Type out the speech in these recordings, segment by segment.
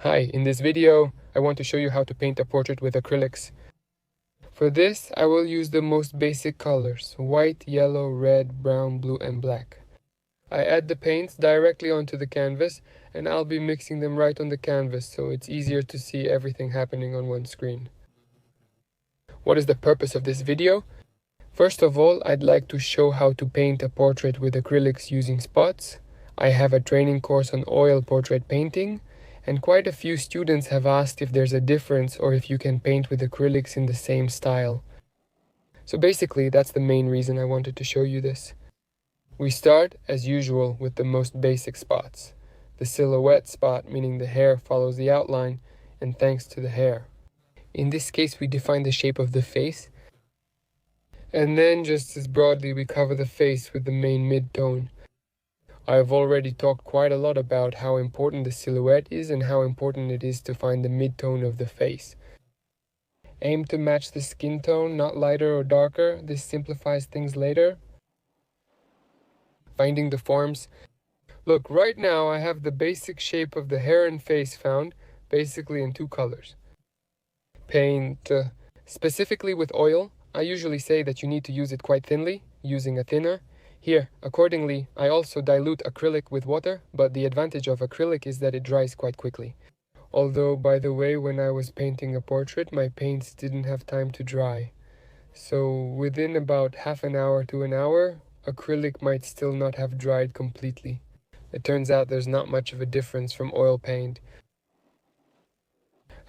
Hi, in this video I want to show you how to paint a portrait with acrylics. For this I will use the most basic colors: white, yellow, red, brown, blue and black. I add the paints directly onto the canvas and I'll be mixing them right on the canvas so it's easier to see everything happening on one screen. What is the purpose of this video? First of all, I'd like to show how to paint a portrait with acrylics using spots. I have a training course on oil portrait painting, and quite a few students have asked if there's a difference or if you can paint with acrylics in the same style. So basically, that's the main reason I wanted to show you this. We start, as usual, with the most basic spots. The silhouette spot, meaning the hair follows the outline, and thanks to the hair. In this case, we define the shape of the face, and then just as broadly we cover the face with the main mid-tone. I have already talked quite a lot about how important the silhouette is and how important it is to find the mid-tone of the face. Aim to match the skin tone, not lighter or darker. This simplifies things later. Finding the forms. Look, right now I have the basic shape of the hair and face found, basically in two colors. Paint. Specifically with oil, I usually say that you need to use it quite thinly, using a thinner. Here, accordingly, I also dilute acrylic with water, but the advantage of acrylic is that it dries quite quickly. Although, by the way, when I was painting a portrait, my paints didn't have time to dry. So within about half an hour to an hour, acrylic might still not have dried completely. It turns out there's not much of a difference from oil paint.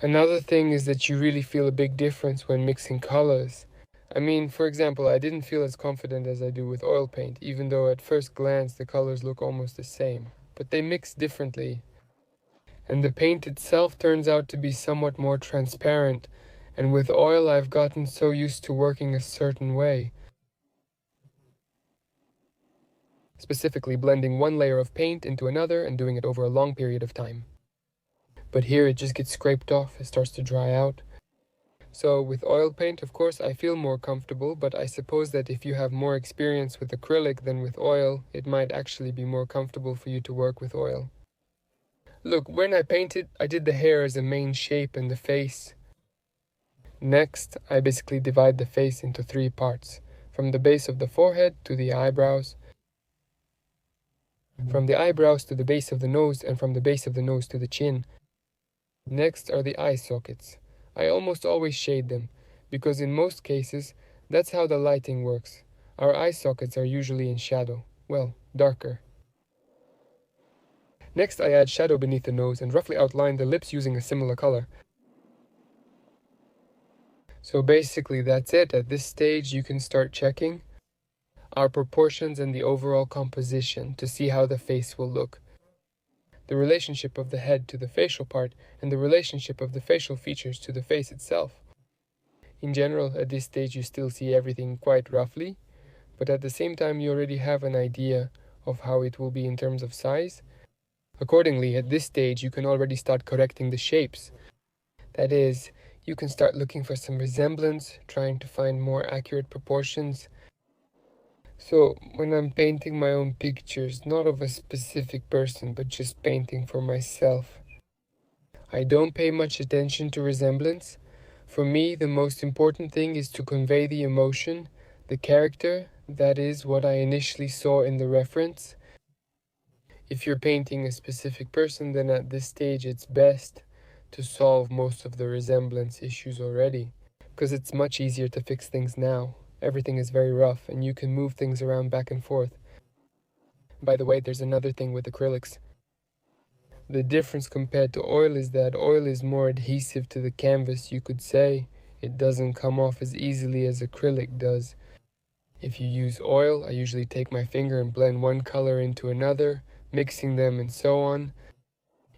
Another thing is that you really feel a big difference when mixing colors. I mean, for example, I didn't feel as confident as I do with oil paint, even though at first glance the colors look almost the same. But they mix differently. And the paint itself turns out to be somewhat more transparent, and with oil I've gotten so used to working a certain way. Specifically blending one layer of paint into another and doing it over a long period of time. But here it just gets scraped off, it starts to dry out. So with oil paint, of course, I feel more comfortable, but I suppose that if you have more experience with acrylic than with oil, it might actually be more comfortable for you to work with oil. Look, when I painted, I did the hair as a main shape and the face. Next, I basically divide the face into three parts, from the base of the forehead to the eyebrows, from the eyebrows to the base of the nose, and from the base of the nose to the chin. Next are the eye sockets. I almost always shade them, because in most cases, that's how the lighting works. Our eye sockets are usually in shadow, well, darker. Next I add shadow beneath the nose and roughly outline the lips using a similar color. So basically that's it. At this stage you can start checking our proportions and the overall composition to see how the face will look. The relationship of the head to the facial part, and the relationship of the facial features to the face itself. In general, at this stage you still see everything quite roughly, but at the same time you already have an idea of how it will be in terms of size. Accordingly, at this stage you can already start correcting the shapes. That is, you can start looking for some resemblance, trying to find more accurate proportions. So, when I'm painting my own pictures, not of a specific person, but just painting for myself, I don't pay much attention to resemblance. For me, the most important thing is to convey the emotion, the character, that is what I initially saw in the reference. If you're painting a specific person, then at this stage it's best to solve most of the resemblance issues already, because it's much easier to fix things now. Everything is very rough and you can move things around back and forth. By the way, there's another thing with acrylics. The difference compared to oil is that oil is more adhesive to the canvas, you could say. It doesn't come off as easily as acrylic does. If you use oil, I usually take my finger and blend one color into another, mixing them and so on.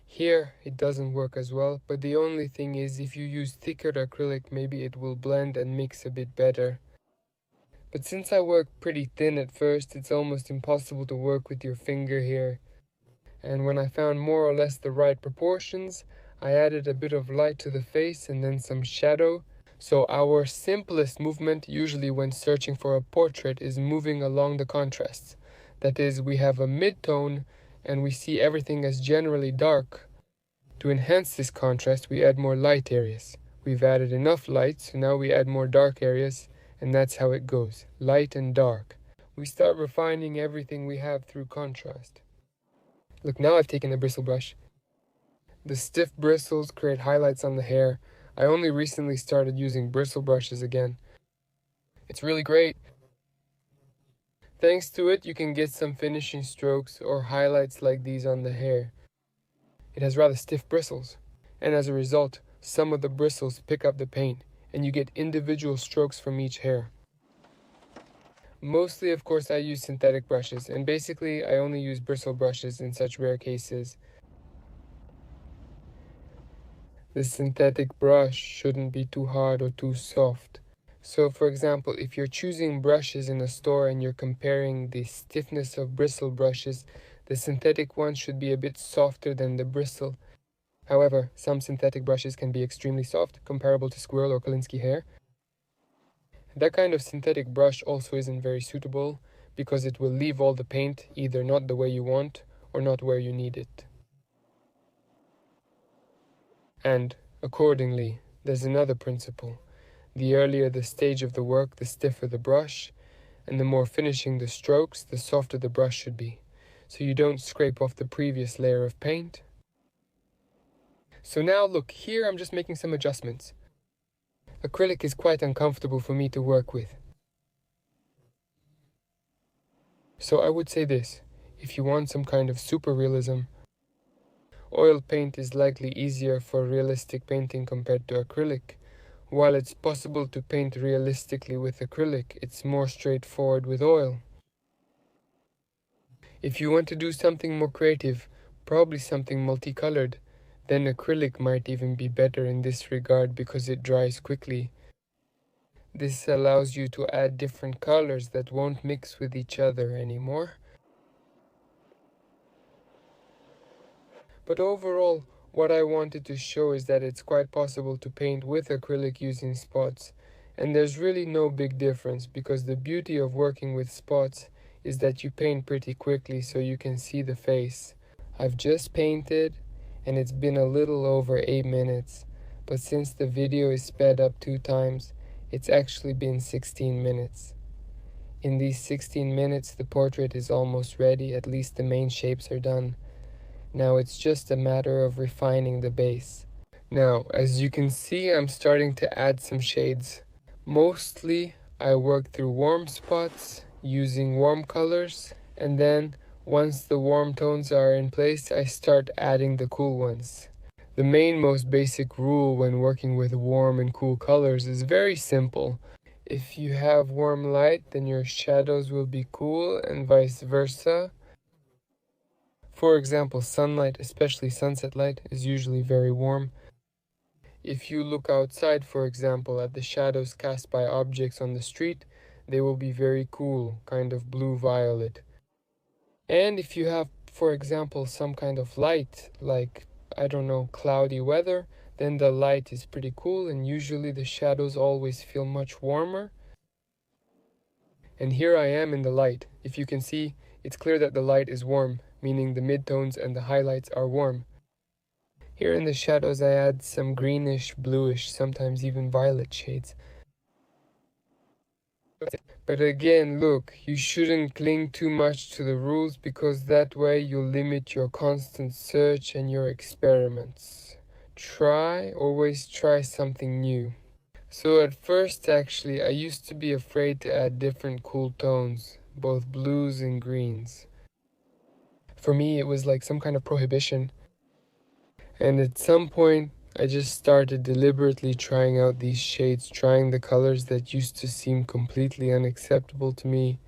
Here, it doesn't work as well, but the only thing is if you use thicker acrylic, maybe it will blend and mix a bit better. But since I work pretty thin at first, it's almost impossible to work with your finger here. And when I found more or less the right proportions, I added a bit of light to the face and then some shadow. So our simplest movement usually when searching for a portrait is moving along the contrasts. That is, we have a mid-tone and we see everything as generally dark. To enhance this contrast, we add more light areas. We've added enough light, so now we add more dark areas, and that's how it goes, light and dark. We start refining everything we have through contrast. Look, now I've taken a bristle brush. The stiff bristles create highlights on the hair. I only recently started using bristle brushes again. It's really great. Thanks to it, you can get some finishing strokes or highlights like these on the hair. It has rather stiff bristles, and as a result, some of the bristles pick up the paint, and you get individual strokes from each hair. Mostly, of course, I use synthetic brushes, and basically I only use bristle brushes in such rare cases. The synthetic brush shouldn't be too hard or too soft. So for example, if you're choosing brushes in a store and you're comparing the stiffness of bristle brushes, the synthetic ones should be a bit softer than the bristle. However, some synthetic brushes can be extremely soft, comparable to squirrel or Kolinsky hair. That kind of synthetic brush also isn't very suitable because it will leave all the paint either not the way you want or not where you need it. And, accordingly, there's another principle. The earlier the stage of the work, the stiffer the brush, and the more finishing the strokes, the softer the brush should be, so you don't scrape off the previous layer of paint. So now look, here I'm just making some adjustments. Acrylic is quite uncomfortable for me to work with. So I would say this, if you want some kind of super realism, oil paint is likely easier for realistic painting compared to acrylic. While it's possible to paint realistically with acrylic, it's more straightforward with oil. If you want to do something more creative, probably something multicolored, then acrylic might even be better in this regard because it dries quickly. This allows you to add different colors that won't mix with each other anymore. But overall, what I wanted to show is that it's quite possible to paint with acrylic using spots, and there's really no big difference because the beauty of working with spots is that you paint pretty quickly so you can see the face. I've just painted and it's been a little over 8 minutes, but since the video is sped up 2 times, it's actually been 16 minutes. In these 16 minutes, the portrait is almost ready, at least the main shapes are done. Now it's just a matter of refining the base. Now, as you can see, I'm starting to add some shades. Mostly, I work through warm spots, using warm colors, and then, once the warm tones are in place, I start adding the cool ones. The main most basic rule when working with warm and cool colors is very simple. If you have warm light, then your shadows will be cool and vice versa. For example, sunlight, especially sunset light, is usually very warm. If you look outside, for example, at the shadows cast by objects on the street, they will be very cool, kind of blue-violet. And if you have, for example, some kind of light, like, I don't know, cloudy weather, then the light is pretty cool and usually the shadows always feel much warmer. And here I am in the light. If you can see, it's clear that the light is warm, meaning the midtones and the highlights are warm. Here in the shadows I add some greenish, bluish, sometimes even violet shades. But again, look, you shouldn't cling too much to the rules because that way you'll limit your constant search and your experiments. Always try something new. So at first actually I used to be afraid to add different cool tones, both blues and greens. For me it was like some kind of prohibition. And at some point I just started deliberately trying out these shades, trying the colors that used to seem completely unacceptable to me.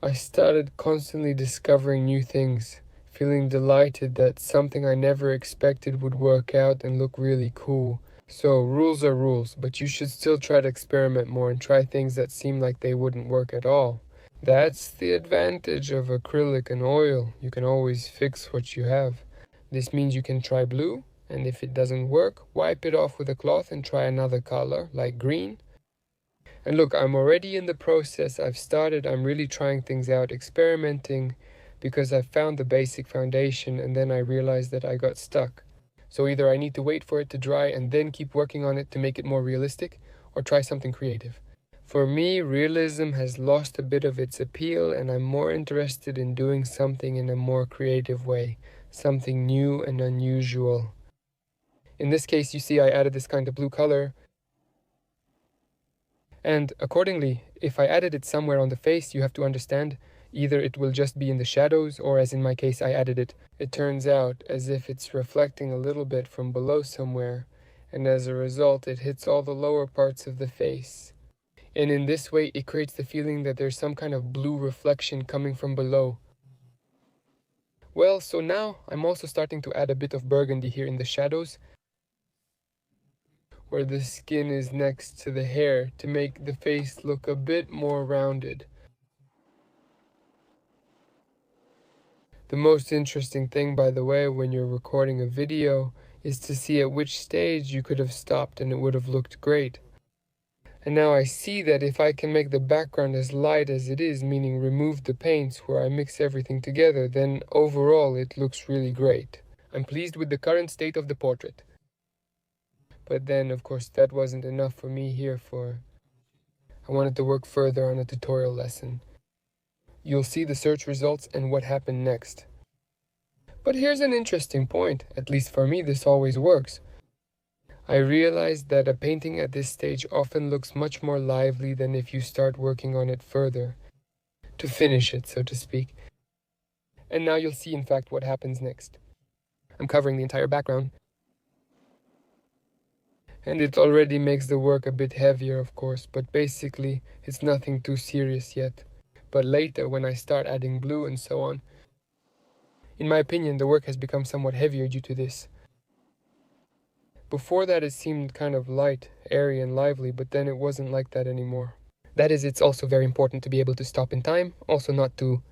I started constantly discovering new things, feeling delighted that something I never expected would work out and look really cool. So rules are rules, but you should still try to experiment more and try things that seem like they wouldn't work at all. That's the advantage of acrylic and oil. You can always fix what you have. This means you can try blue, and if it doesn't work, wipe it off with a cloth and try another color, like green. And look, I'm already in the process. I'm really trying things out, experimenting, because I found the basic foundation and then I realized that I got stuck. So either I need to wait for it to dry and then keep working on it to make it more realistic, or try something creative. For me, realism has lost a bit of its appeal, and I'm more interested in doing something in a more creative way, something new and unusual. In this case, you see I added this kind of blue color, and accordingly, if I added it somewhere on the face, you have to understand, either it will just be in the shadows, or as in my case I added it, it turns out as if it's reflecting a little bit from below somewhere, and as a result it hits all the lower parts of the face. And in this way it creates the feeling that there's some kind of blue reflection coming from below. Well, so now I'm also starting to add a bit of burgundy here in the shadows, where the skin is next to the hair, to make the face look a bit more rounded. The most interesting thing, by the way, when you're recording a video is to see at which stage you could have stopped and it would have looked great. And now I see that if I can make the background as light as it is, meaning remove the paints where I mix everything together, then overall it looks really great. I'm pleased with the current state of the portrait. But then, of course, that wasn't enough for me here. I wanted to work further on a tutorial lesson. You'll see the search results and what happened next. But here's an interesting point, at least for me this always works. I realized that a painting at this stage often looks much more lively than if you start working on it further, to finish it, so to speak. And now you'll see in fact what happens next. I'm covering the entire background, and it already makes the work a bit heavier, of course, but basically it's nothing too serious yet. But later, when I start adding blue and so on, in my opinion, the work has become somewhat heavier due to this. Before that it seemed kind of light, airy and lively, but then it wasn't like that anymore. That is, it's also very important to be able to stop in time, also not to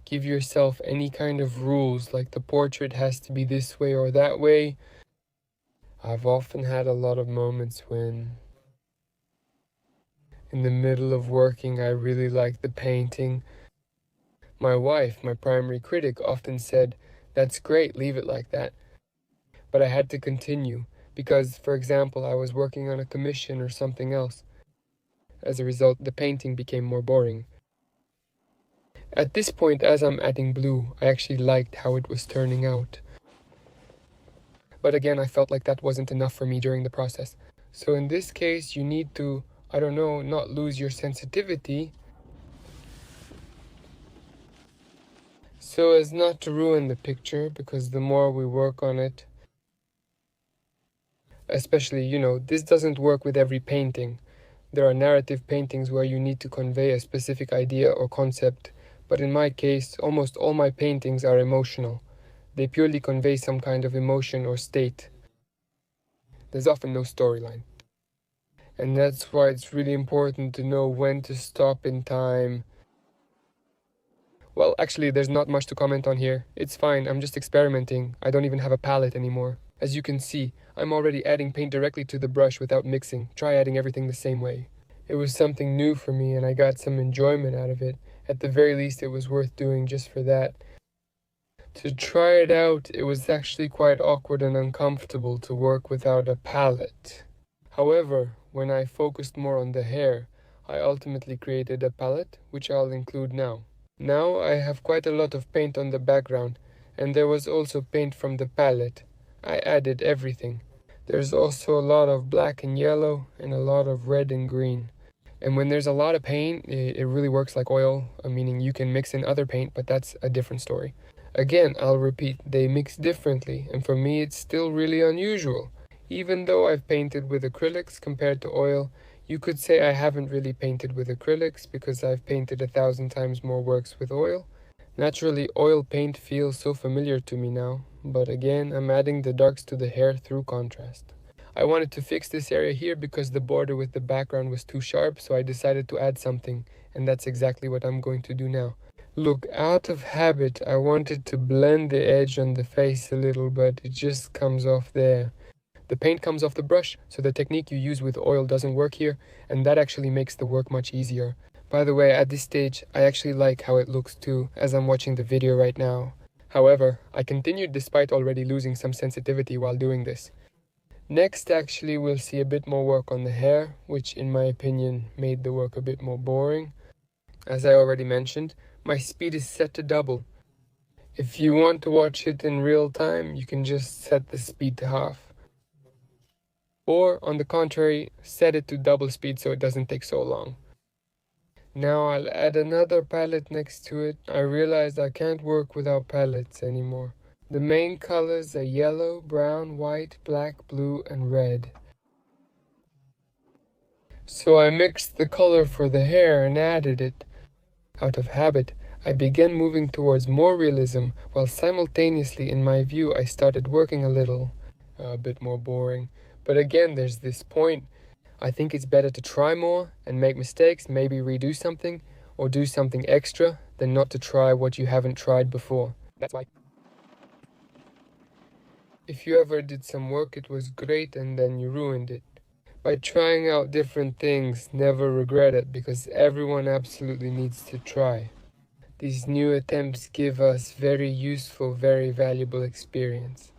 give yourself any kind of rules, like the portrait has to be this way or that way. I've often had a lot of moments when, in the middle of working, I really liked the painting. My wife, my primary critic, often said, "That's great, leave it like that." But I had to continue, because, for example, I was working on a commission or something else. As a result, the painting became more boring. At this point, as I'm adding blue, I actually liked how it was turning out. But again, I felt like that wasn't enough for me during the process. So in this case, you need to, not lose your sensitivity, so as not to ruin the picture, because the more we work on it, especially, this doesn't work with every painting. There are narrative paintings where you need to convey a specific idea or concept, but in my case, almost all my paintings are emotional. They purely convey some kind of emotion or state. There's often no storyline. And that's why it's really important to know when to stop in time. Well, actually, there's not much to comment on here. It's fine, I'm just experimenting. I don't even have a palette anymore. As you can see, I'm already adding paint directly to the brush without mixing. Try adding everything the same way. It was something new for me and I got some enjoyment out of it. At the very least, it was worth doing just for that. To try it out, it was actually quite awkward and uncomfortable to work without a palette. However, when I focused more on the hair, I ultimately created a palette, which I'll include now. Now I have quite a lot of paint on the background, and there was also paint from the palette. I added everything. There's also a lot of black and yellow, and a lot of red and green. And when there's a lot of paint, it really works like oil, meaning you can mix in other paint, but that's a different story. Again, I'll repeat, they mix differently, and for me it's still really unusual. Even though I've painted with acrylics compared to oil, you could say I haven't really painted with acrylics because I've painted 1,000 times more works with oil. Naturally, oil paint feels so familiar to me now, but again, I'm adding the darks to the hair through contrast. I wanted to fix this area here because the border with the background was too sharp, so I decided to add something, and that's exactly what I'm going to do now. Look, out of habit, I wanted to blend the edge on the face a little, but it just comes off there. The paint comes off the brush, so the technique you use with oil doesn't work here, and that actually makes the work much easier. By the way, at this stage, I actually like how it looks too, as I'm watching the video right now. However, I continued despite already losing some sensitivity while doing this. Next, actually, we'll see a bit more work on the hair, which in my opinion made the work a bit more boring. As I already mentioned, my speed is set to double. If you want to watch it in real time, you can just set the speed to half. Or, on the contrary, set it to double speed so it doesn't take so long. Now I'll add another palette next to it. I realized I can't work without palettes anymore. The main colors are yellow, brown, white, black, blue, and red. So I mixed the color for the hair and added it. Out of habit, I began moving towards more realism, while simultaneously in my view I started working a bit more boring. But again, there's this point. I think it's better to try more and make mistakes, maybe redo something, or do something extra, than not to try what you haven't tried before. That's why. If you ever did some work, it was great and then you ruined it. By trying out different things, never regret it, because everyone absolutely needs to try. These new attempts give us very useful, very valuable experience.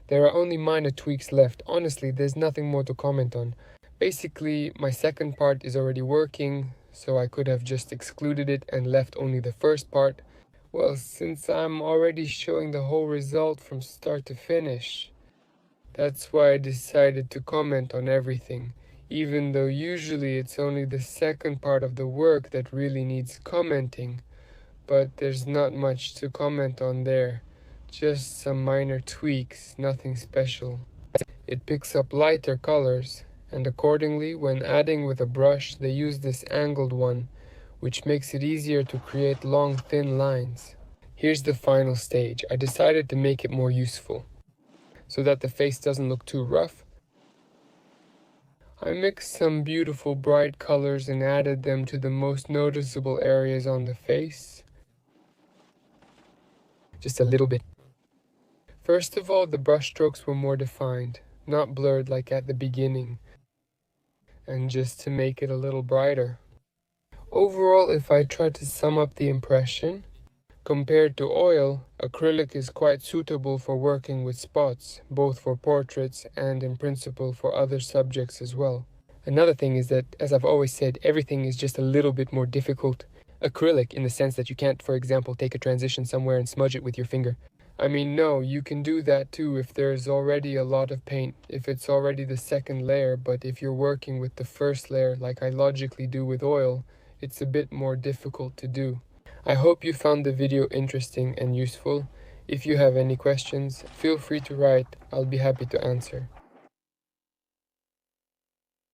There are only minor tweaks left. Honestly, there's nothing more to comment on. Basically, my second part is already working, so I could have just excluded it and left only the first part. Well, since I'm already showing the whole result from start to finish, that's why I decided to comment on everything, even though usually it's only the second part of the work that really needs commenting. But there's not much to comment on there, just some minor tweaks, nothing special. It picks up lighter colors, and accordingly, when adding with a brush, they use this angled one, which makes it easier to create long, thin lines. Here's the final stage. I decided to make it more useful, so that the face doesn't look too rough. I mixed some beautiful bright colors and added them to the most noticeable areas on the face. Just a little bit. First of all, the brush strokes were more defined, not blurred like at the beginning, and just to make it a little brighter. Overall, if I try to sum up the impression, compared to oil, acrylic is quite suitable for working with spots, both for portraits and in principle for other subjects as well. Another thing is that, as I've always said, everything is just a little bit more difficult. Acrylic, in the sense that you can't, for example, take a transition somewhere and smudge it with your finger. I mean, no, you can do that too if there's already a lot of paint, if it's already the second layer, but if you're working with the first layer like I logically do with oil, it's a bit more difficult to do. I hope you found the video interesting and useful. If you have any questions, feel free to write. I'll be happy to answer.